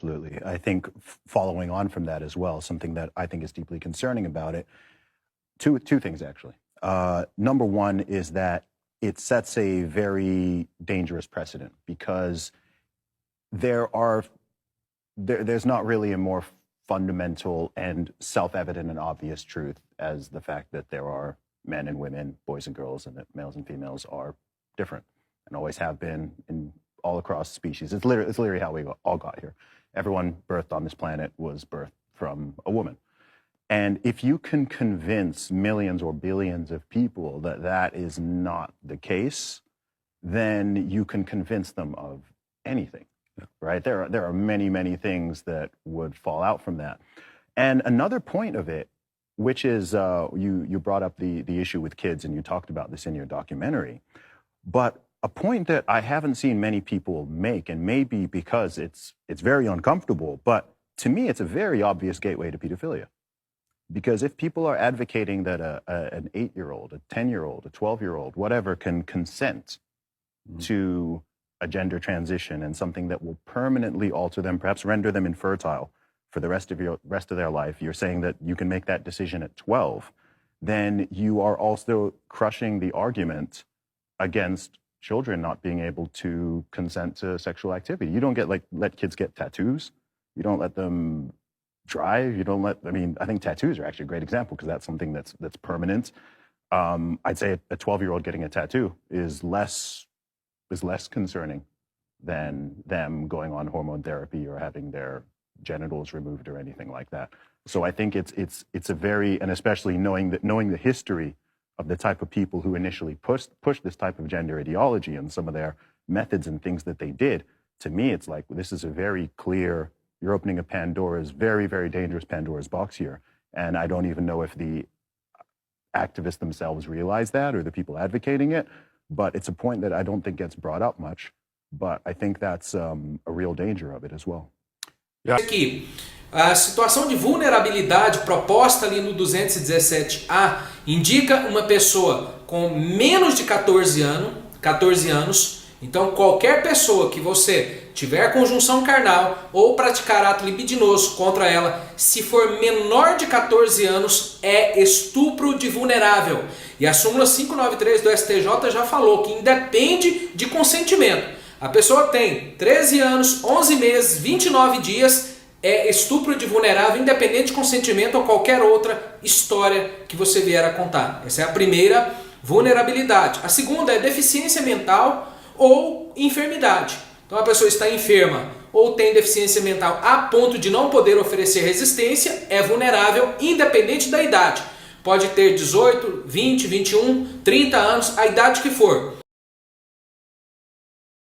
Absolutely. I think following on from that as well, something that I think is deeply concerning about it, two things actually. Number one is that it sets a very dangerous precedent because there's not really a more fundamental and self-evident and obvious truth as the fact that there are men and women, boys and girls, and that males and females are different and always have been in all across species. It's literally how we all got here. Everyone birthed on this planet was birthed from a woman. And if you can convince millions or billions of people that that is not the case, then you can convince them of anything, right? There are many, many things that would fall out from that. And another point of it, which is you brought up the issue with kids, and you talked about this in your documentary, but a point that I haven't seen many people make, and maybe because it's very uncomfortable, but to me it's a very obvious gateway to pedophilia. Because if people are advocating that an 8-year-old, a 10-year-old, a 12-year-old, whatever, can consent to a gender transition and something that will permanently alter them, perhaps render them infertile for the rest of their life, you're saying that you can make that decision at 12, then you are also crushing the argument against children not being able to consent to sexual activity. You don't let kids get tattoos. You don't let them drive. You don't I think tattoos are actually a great example because that's something that's permanent. I'd say a 12-year-old getting a tattoo is less concerning than them going on hormone therapy or having their genitals removed or anything like that. So I think it's a very, and especially knowing the history of the type of people who initially pushed this type of gender ideology and some of their methods and things that they did, to me it's like this is a very clear, you're opening a Pandora's, very, very dangerous Pandora's box here. And I don't even know if the activists themselves realize that or the people advocating it, but it's a point that I don't think gets brought up much, but I think that's a real danger of it as well. Aqui, a situação de vulnerabilidade proposta ali no 217A indica uma pessoa com menos de 14 anos. Então qualquer pessoa que você tiver conjunção carnal ou praticar ato libidinoso contra ela, se for menor de 14 anos, é estupro de vulnerável. E a súmula 593 do STJ já falou que independe de consentimento. A pessoa tem 13 anos, 11 meses, 29 dias, é estupro de vulnerável, independente de consentimento ou qualquer outra história que você vier a contar. Essa é a primeira vulnerabilidade. A segunda é deficiência mental ou enfermidade. Então a pessoa está enferma ou tem deficiência mental a ponto de não poder oferecer resistência, é vulnerável independente da idade. Pode ter 18, 20, 21, 30 anos, a idade que for.